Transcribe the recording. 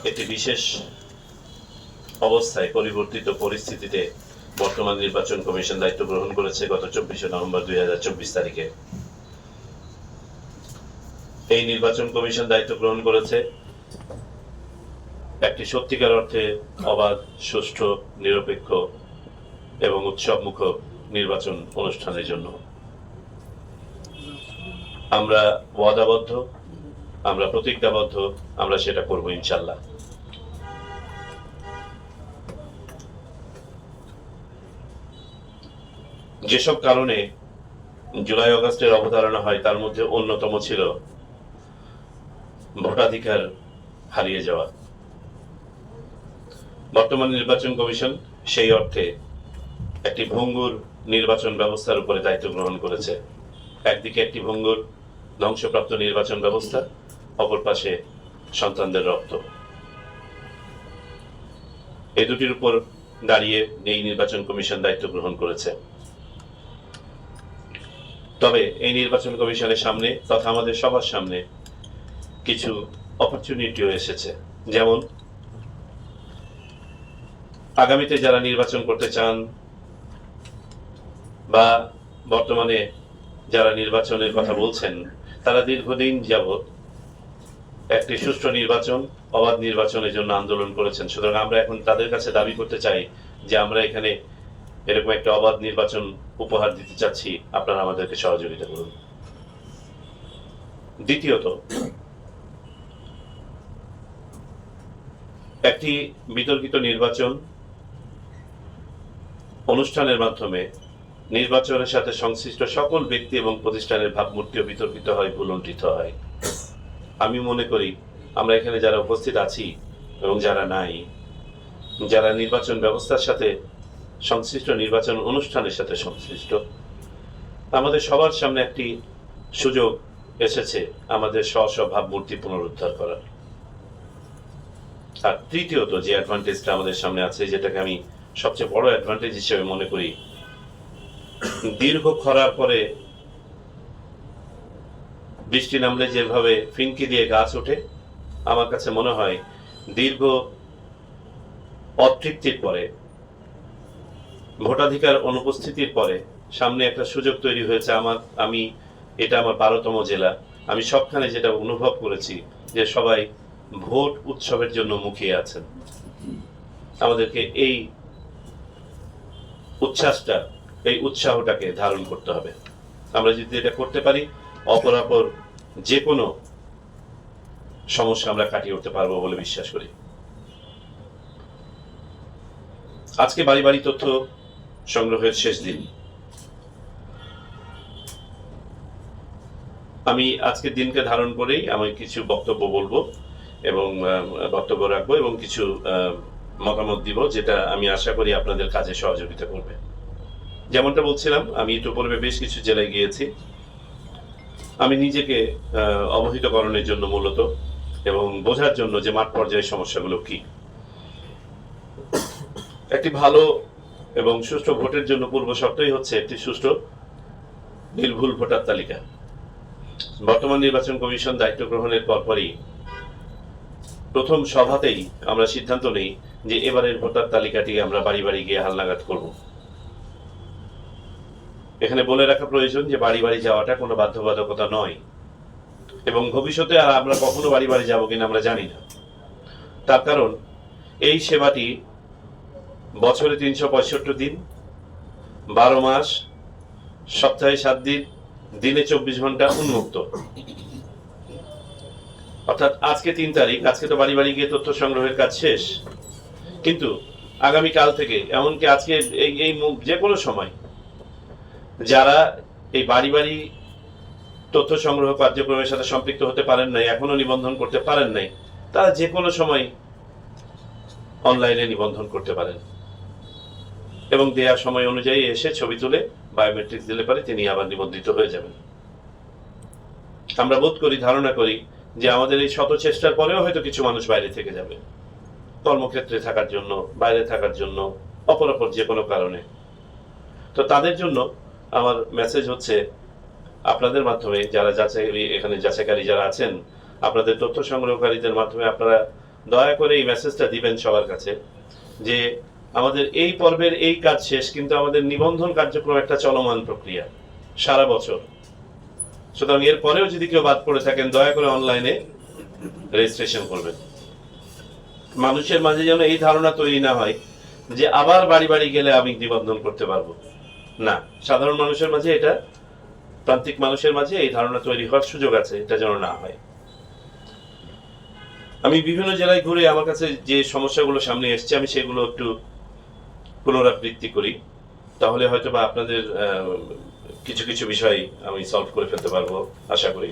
একটি বিশেষ অবস্থায় পরিবর্তিত পরিস্থিতিতে বর্তমান নির্বাচন কমিশন দায়িত্ব গ্রহণ করেছে গত 24শে নভেম্বর 2024 তারিখে। এই নির্বাচন কমিশন দায়িত্ব গ্রহণ করেছে একটি সত্যিকার অর্থে অবাধ, সুষ্ঠু, নিরপেক্ষ এবং উৎসবমুখর নির্বাচন অনুষ্ঠানের জন্য। আমরা ওয়াদাবদ্ধ, আমরা প্রতিজ্ঞাবদ্ধ, আমরা সেটা করব ইনশাল্লাহ। যেসব কারণে জুলাই আগস্টের অবতারণা হয় তার মধ্যে অন্যতম ছিল ভোটাধিকার হারিয়ে যাওয়া। বর্তমান নির্বাচন কমিশন সেই অর্থে একটি ভঙ্গুর নির্বাচন ব্যবস্থার উপরে দায়িত্ব গ্রহণ করেছে। একদিকে একটি ভঙ্গুর ধ্বংসপ্রাপ্ত নির্বাচন ব্যবস্থা, অপর পাশে সন্তানদের রক্ত। এই দুটির উপর দাঁড়িয়ে এই নির্বাচন কমিশন দায়িত্ব গ্রহণ করেছে। তবে এই নির্বাচন কমিশনের সামনে তথা আমাদের সবার সামনে কিছু অপরচুনিটিও এসেছে। যেমন আগামীতে যারা নির্বাচন করতে চান বা বর্তমানে যারা নির্বাচনের কথা বলছেন, তারা দীর্ঘদিন যাবৎ একটি সুষ্ঠু নির্বাচন, অবাধ নির্বাচনের জন্য আন্দোলন করেছেন। সুতরাং আমরা এখন তাদের কাছে দাবি করতে চাই যে আমরা এখানে এরকম একটা অবাধ নির্বাচন উপহার দিতে চাচ্ছি, আপনারা আমাদেরকে সহযোগিতা করুন। দ্বিতীয়ত, একটি বিতর্কিত নির্বাচন অনুষ্ঠানের মাধ্যমে নির্বাচনের সাথে সংশ্লিষ্ট সকল ব্যক্তি এবং প্রতিষ্ঠানের ভাবমূর্তিও বিতর্কিত হয়, ভুলুণ্ঠিত হয়। আমি মনে করি আমরা এখানে যারা উপস্থিত আছি এবং যারা নাই, যারা নির্বাচন ব্যবস্থার সাথে সংশ্লিষ্ট, নির্বাচন অনুষ্ঠানের সাথে সংশ্লিষ্ট, আমাদের সবার সামনে একটি সুযোগ এসেছে আমাদের স্ব ভাবমূর্তি পুনরুদ্ধার করার। আর তৃতীয়ত যে অ্যাডভান্টেজটা আমাদের সামনে আছে, যেটাকে আমি সবচেয়ে বড় অ্যাডভান্টেজ হিসেবে মনে করি, দীর্ঘ খরার পরে বৃষ্টি নামলে যেভাবে ফিনকি দিয়ে গাছ ওঠে, আমার কাছে মনে হয় দীর্ঘ অতৃপ্তির পরে, ভোটাধিকার অনুপস্থিতির পরে সামনে একটা সুযোগ তৈরি হয়েছে। এটা আমার 12তম জেলা। আমি সবখানে যেটা অনুভব করেছি যে সবাই ভোট উৎসবের জন্য মুখিয়ে আছেন। আমাদেরকে এই উচ্ছ্বাসটা, এই উৎসাহটাকে ধারণ করতে হবে। আমরা যদি এটা করতে পারি, অপরাপর যে কোনো সমস্যা আমরা কাটিয়ে উঠতে পারবো বলে বিশ্বাস করি। আজকে বাড়ি বাড়ি তথ্য সংগ্রহের শেষ দিন। আমি আজকের দিনকে ধারণ করেই আমি কিছু বক্তব্য বলবো এবং বক্তব্য রাখবো এবং কিছু মতামত দিব, যেটা আমি আশা করি আপনাদের কাজে সহযোগিতা করবে। যেমনটা বলছিলাম, আমি ইতিপূর্বে বেশ কিছু জেলায় গিয়েছি। আমি নিজেকে অবহিতকরণের জন্য মূলত এবং বোঝার জন্য যে মাঠ পর্যায়ের সমস্যাগুলো কি। একটি ভালো এবং সুষ্ঠু ভোটের জন্য পূর্ব শর্তই হচ্ছে একটি সুষ্ঠু নির্ভুল ভোটার তালিকা। বর্তমান নির্বাচন কমিশন দায়িত্ব গ্রহণের পরপরই প্রথম সভাতেই আমরা সিদ্ধান্ত নেই যে এবারের ভোটার তালিকাটি আমরা বাড়ি বাড়ি গিয়ে হালনাগাদ করব। এখানে বলে রাখা প্রয়োজন যে বাড়ি বাড়ি যাওয়াটা কোনো বাধ্যবাধকতা নয় এবং ভবিষ্যতে আর আমরা কখনো বাড়ি বাড়ি যাবো কিনা আমরা জানি না। তার কারণ এই সেবাটি বছরে 365 দিন, 12 মাস, সপ্তাহে 7 দিন, দিনে 24 ঘন্টা উন্মুক্ত। অর্থাৎ আজকে 3 তারিখ, আজকে তো বাড়ি বাড়ি গিয়ে তথ্য সংগ্রহের কাজ শেষ, কিন্তু আগামীকাল থেকে, এমনকি আজকে এই যে কোনো সময় যারা এই বাড়ি বাড়ি তথ্য সংগ্রহ কার্যক্রমের সাথে সম্পৃক্ত হতে পারেন নাই, এখনো নিবন্ধন করতে পারেন নাই, তারা যে কোনো সময় অনলাইনে নিবন্ধন করতে পারেন এবং দেয়া সময় অনুযায়ী এসে ছবি তুলে বায়োমেট্রিক দিলে পারে তিনি আবার নিবন্ধিত হয়ে যাবেন। আমরা বোধ করি, ধারণা করি যে আমাদের এই শত চেষ্টার পরেও হয়তো কিছু মানুষ বাইরে থেকে যাবে, কর্মক্ষেত্রে থাকার জন্য, বাইরে থাকার জন্য, অপরাপর যে কোনো কারণে। তো তাদের জন্য আমার মেসেজ হচ্ছে, আপনাদের মাধ্যমে যারা এখানে যাচাইকারী যারা আছেন, আপনাদের তথ্য সংগ্রহকারীদের মাধ্যমে আপনারা দয়া করে এই মেসেজটা দিবেন সবার কাছে যে আমাদের এই পর্বের এই কাজ শেষ, কিন্তু আমাদের নিবন্ধন কার্যক্রম একটা চলমান প্রক্রিয়া সারা বছর। সুতরাং এর পরেও যদি কেউ বাদ পড়ে থাকেন, দয়া করে অনলাইনে রেজিস্ট্রেশন করবেন। মানুষের মাঝে যেন এই ধারণা তৈরি না হয় যে আবার বাড়ি বাড়ি গেলে আমি নিবন্ধন করতে পারবো না। সাধারণ মানুষের মাঝে এটা, প্রান্তিক মানুষের মাঝে এই ধারণা তৈরি হওয়ার সুযোগ আছে, এটা যেন না হয়। আমি বিভিন্ন জেলায় ঘুরে আমার কাছে যে সমস্যাগুলো সামনে এসছে আমি সেগুলো একটু পুনরাবৃত্তি করি, তাহলে হয়তো বা আপনাদের কিছু কিছু বিষয় আমি সলভ করে ফেলতে পারবো আশা করি।